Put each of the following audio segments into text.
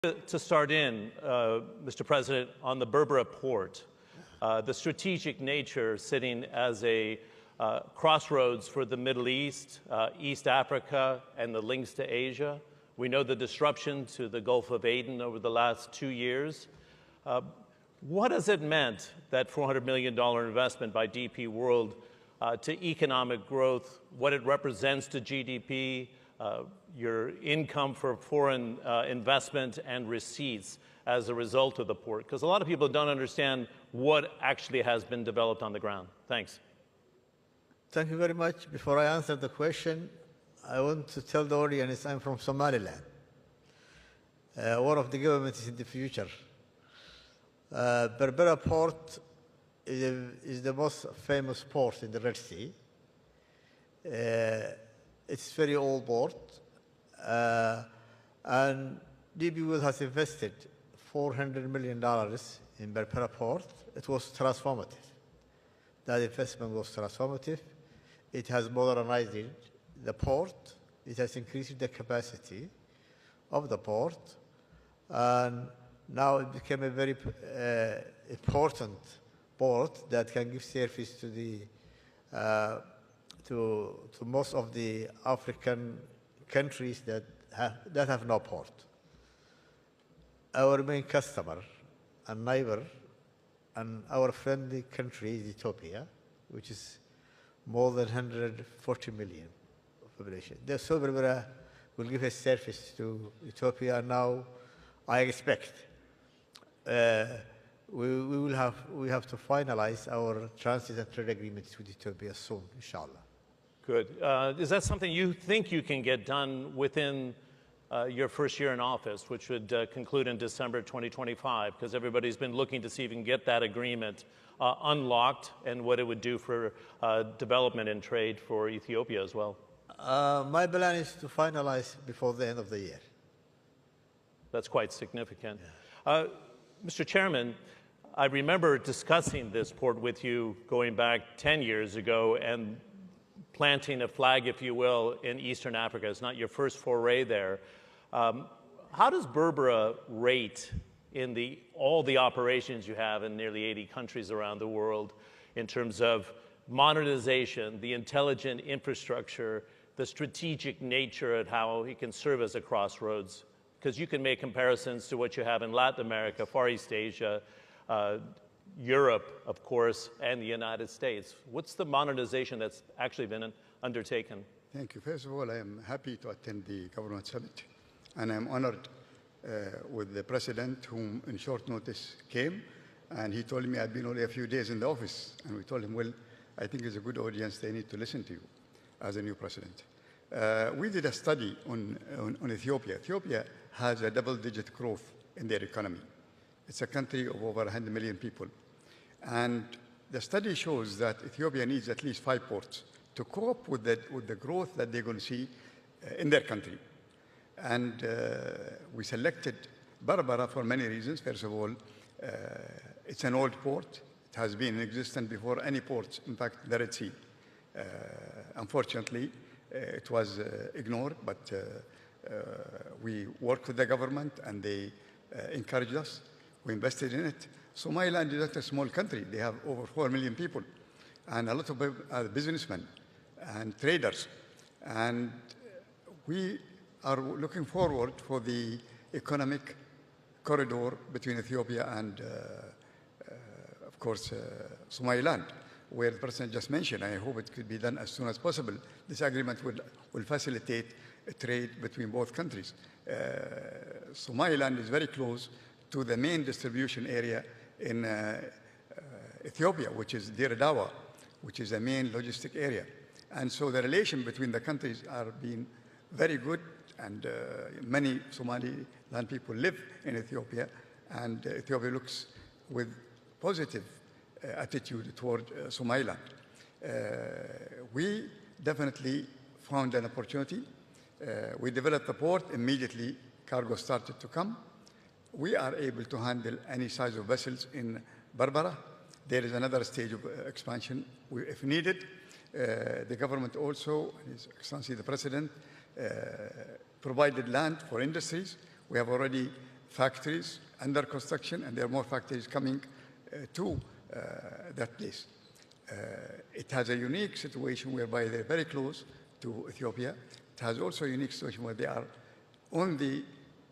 To start in, Mr. President, on the Berbera port, the strategic nature sitting as a crossroads for the Middle East, East Africa, and the links to Asia. We know the disruption to the Gulf of Aden over the last 2 years. What has it meant, that $400 million investment by DP World, to economic growth, what it represents to GDP, your income for foreign investment and receipts as a result of the port? Because a lot of people don't understand what actually has been developed on the ground. Thanks. Thank you very much. Before I answer the question, I want to tell the audience I'm from Somaliland. One of the governments in the future. Berbera port is the most famous port in the Red Sea. It's a very old port. And DP World has invested $400 million in Berbera port. It was transformative. That investment was transformative. It has modernized the port. It has increased the capacity of the port. And now it became a very important port that can give service to the to most of the African countries that have no port. Our main customer and neighbor and our friendly country is Ethiopia, which is more than 140 million population. The Berbera will give a service to Ethiopia, and now I expect we have to finalize our transit and trade agreements with Ethiopia soon, inshallah. Good. Is that something you think you can get done within your first year in office, which would conclude in December 2025? Because everybody's been looking to see if we can get that agreement unlocked and what it would do for development and trade for Ethiopia as well. My plan is to finalize before the end of the year. That's quite significant. Yeah. Mr. Chairman, I remember discussing this port with you going back 10 years ago and planting a flag, if you will, in Eastern Africa. It's not your first foray there. How does Berbera rate in all the operations you have in nearly 80 countries around the world in terms of modernization, the intelligent infrastructure, the strategic nature of how it can serve as a crossroads? Because you can make comparisons to what you have in Latin America, Far East Asia, Europe, of course, and the United States. What's the modernization that's actually been undertaken? Thank you. First of all, I am happy to attend the government summit, and I'm honored with the president, whom in short notice came, and he told me I've been only a few days in the office, and we told him, well, I think it's a good audience, they need to listen to you as a new president. We did a study on Ethiopia. Ethiopia has a double-digit growth in their economy. It's a country of over 100 million people. And the study shows that Ethiopia needs at least 5 ports to cope with the growth that they're going to see in their country. And we selected Berbera for many reasons. First of all, it's an old port. It has been in existence before any ports, in fact, the Red Sea. Unfortunately, it was ignored, but we worked with the government and they encouraged us. We invested in it. Somaliland is not a small country. They have over 4 million people and a lot of businessmen and traders. And we are looking forward for the economic corridor between Ethiopia and, of course, Somaliland, where the President just mentioned. I hope it could be done as soon as possible. This agreement will facilitate trade between both countries. Somaliland is very close to the main distribution area in Ethiopia, which is Dir Dawa, which is a main logistic area. And so the relation between the countries are being very good, and many Somaliland people live in Ethiopia, and Ethiopia looks with positive attitude toward Somaliland. We definitely found an opportunity. We developed the port. Immediately, cargo started to come. We are able to handle any size of vessels in Berbera. There is another stage of expansion if needed. The government also, His Excellency the President, provided land for industries. We have already factories under construction, and there are more factories coming to that place. It has a unique situation whereby they're very close to Ethiopia. It has also a unique situation where they are on the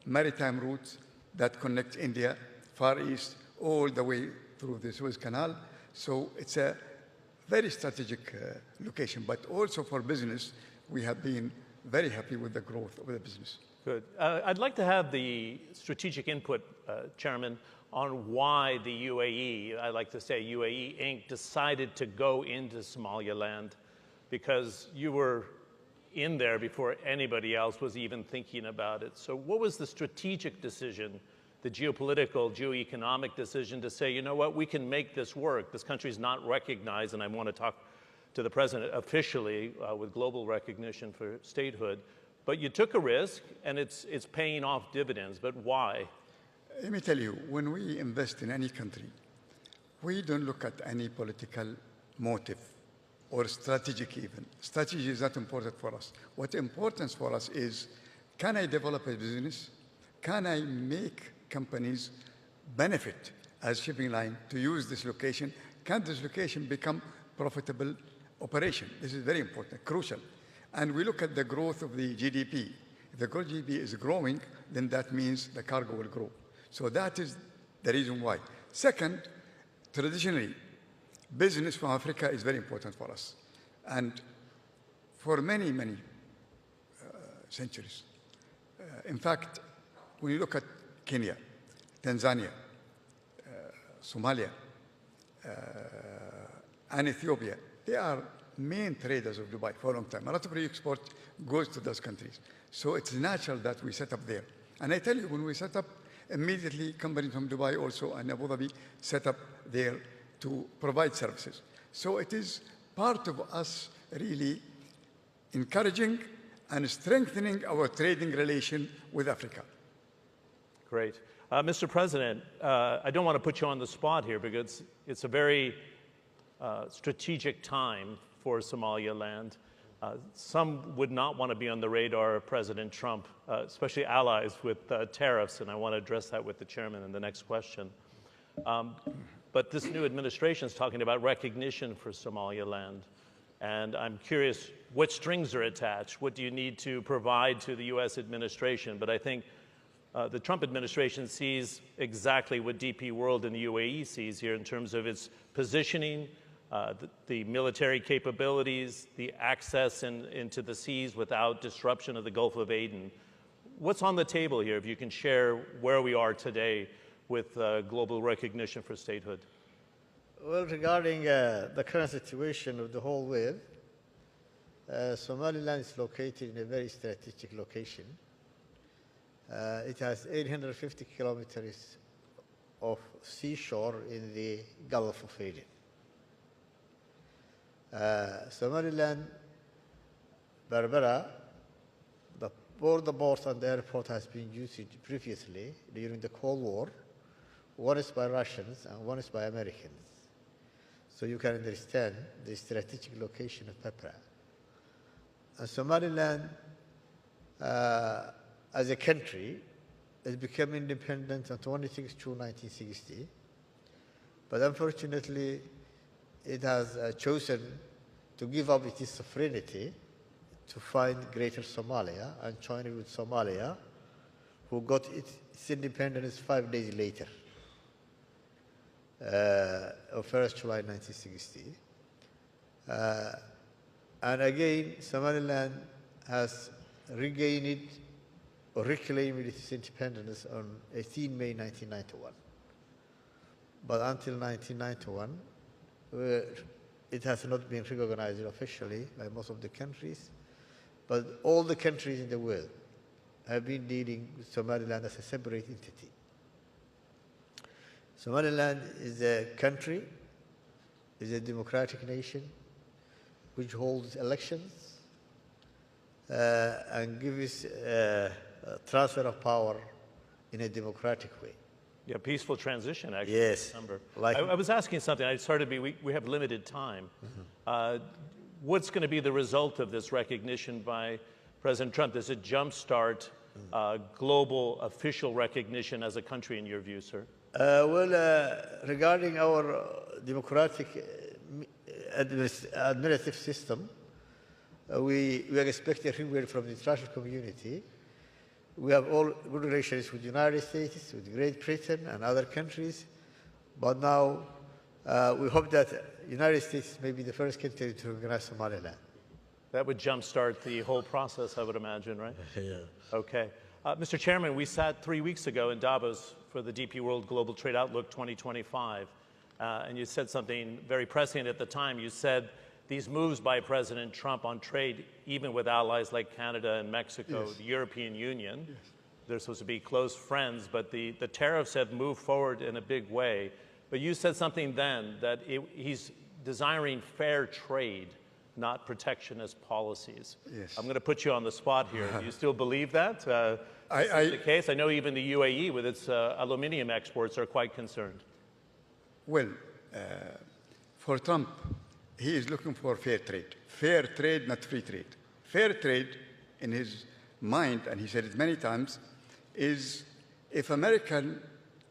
maritime routes that connect India, Far East, all the way through the Suez Canal. So it's a very strategic location, but also for business, we have been very happy with the growth of the business. Good. I'd like to have the strategic input, Chairman, on why the UAE, I like to say UAE Inc., decided to go into Somaliland, because you were in there before anybody else was even thinking about it. So what was the strategic decision, the geopolitical, geoeconomic decision to say, you know what, we can make this work. This country's not recognized, and I want to talk to the president officially with global recognition for statehood. But you took a risk, and it's paying off dividends. But why? Let me tell you, when we invest in any country, we don't look at any political motive or strategic even. Strategy is not important for us. What's important for us is, can I develop a business? Can I make companies benefit as shipping line to use this location? Can this location become profitable operation? This is very important, crucial. And we look at the growth of the GDP. If the GDP is growing, then that means the cargo will grow. So that is the reason why. Second, traditionally, business from Africa is very important for us. And for many, many centuries. In fact, when you look at Kenya, Tanzania, Somalia, and Ethiopia, they are main traders of Dubai for a long time. A lot of re-export goes to those countries. So it's natural that we set up there. And I tell you, when we set up, immediately companies from Dubai also and Abu Dhabi set up there to provide services. So it is part of us really encouraging and strengthening our trading relation with Africa. Great. Mr. President, I don't want to put you on the spot here because it's a very strategic time for Somaliland. Some would not want to be on the radar of President Trump, especially allies with tariffs, and I want to address that with the chairman in the next question. But this new administration is talking about recognition for Somaliland, and I'm curious what strings are attached. What do you need to provide to the U.S. administration? But I think the Trump administration sees exactly what DP World and the UAE sees here in terms of its positioning, the military capabilities, the access into the seas without disruption of the Gulf of Aden. What's on the table here, if you can share where we are today with global recognition for statehood? Well, regarding the current situation of the whole world, Somaliland is located in a very strategic location. It has 850 kilometers of seashore in the Gulf of Aden. Somaliland, Berbera, both the port and the airport has been used previously during the Cold War. One is by Russians and one is by Americans. So you can understand the strategic location of Berbera. And Somaliland, as a country, has become independent on 26 June 1960. But unfortunately, it has chosen to give up its sovereignty to find Greater Somalia and join it with Somalia, who got its independence 5 days later, on 1st July 1960. And again, Somaliland has regained or reclaimed its independence on 18 May 1991. But until 1991, it has not been recognized officially by most of the countries, but all the countries in the world have been dealing with Somaliland as a separate entity. Somaliland is a country, is a democratic nation, which holds elections and gives transfer of power in a democratic way. Yeah, peaceful transition, actually. Yes. I was asking something. We have limited time. What's going to be the result of this recognition by President Trump? Does it jumpstart global official recognition as a country in your view, sir? Regarding our democratic administrative system, we are expecting everywhere from the international community. We have all good relations with the United States, with Great Britain and other countries, but now we hope that the United States may be the first country to recognize Somaliland. That would jumpstart the whole process, I would imagine, right? Yeah. Okay. Mr. Chairman, we sat 3 weeks ago in Davos for the DP World Global Trade Outlook 2025, and you said something very prescient at the time. You said these moves by President Trump on trade, even with allies like Canada and Mexico, Yes. the European Union, they're supposed to be close friends, but the tariffs have moved forward in a big way. But you said something then that he's desiring fair trade, not protectionist policies. Yes. I'm going to put you on the spot here. Do you still believe that? Is the case? I know even the UAE with its aluminium exports are quite concerned. Well, for Trump, he is looking for fair trade. Fair trade, not free trade. Fair trade, in his mind, and he said it many times, is if American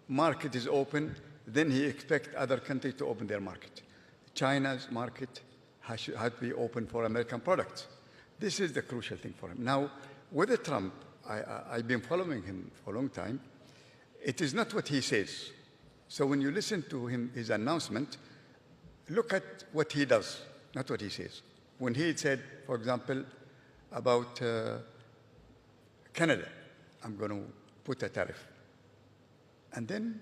market is open, then he expects other countries to open their market. China's market has to be open for American products. This is the crucial thing for him. Now, with Trump, I've been following him for a long time. It is not what he says. So when you listen to him, his announcement, look at what he does, not what he says. When he said, for example, about Canada, I'm going to put a tariff. And then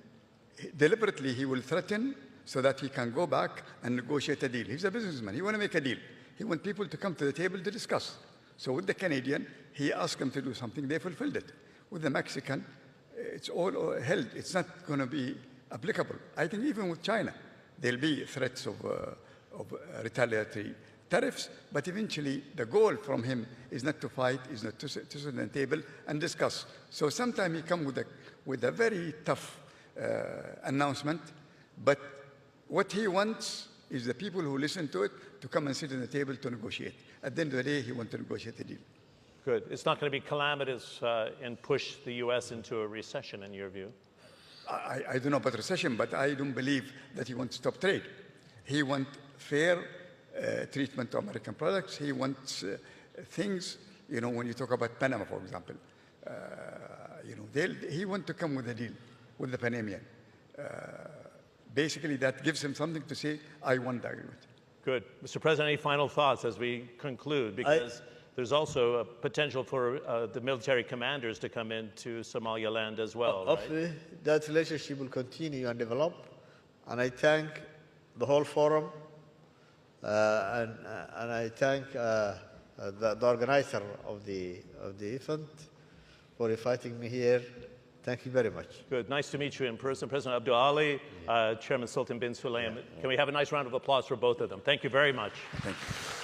deliberately he will threaten so that he can go back and negotiate a deal. He's a businessman. He wants to make a deal. He wants people to come to the table to discuss. So with the Canadian, he asked them to do something. They fulfilled it. With the Mexican, it's all held. It's not going to be applicable. I think even with China, there'll be threats of retaliatory tariffs, but eventually the goal from him is not to fight, is not to sit on the table and discuss. So sometimes he comes with a very tough announcement, but what he wants is the people who listen to it to come and sit on the table to negotiate. At the end of the day, he wants to negotiate a deal. Good. It's not going to be calamitous and push the U.S. into a recession, in your view? I don't know about recession, but I don't believe that he wants to stop trade. He wants fair treatment to American products. He wants things, when you talk about Panama, for example, he wants to come with a deal with the Panamanian. Basically, that gives him something to say, I want the agreement. Good. Mr. President, any final thoughts as we conclude? Because there's also a potential for the military commanders to come into Somaliland as well, Hopefully, that relationship will continue and develop. And I thank the whole forum, and I thank the organizer of the event for inviting me here. Thank you very much. Good. Nice to meet you in person. President Abdilahi, Chairman Sultan bin Sulaim. Can we have a nice round of applause for both of them? Thank you very much. Thank you.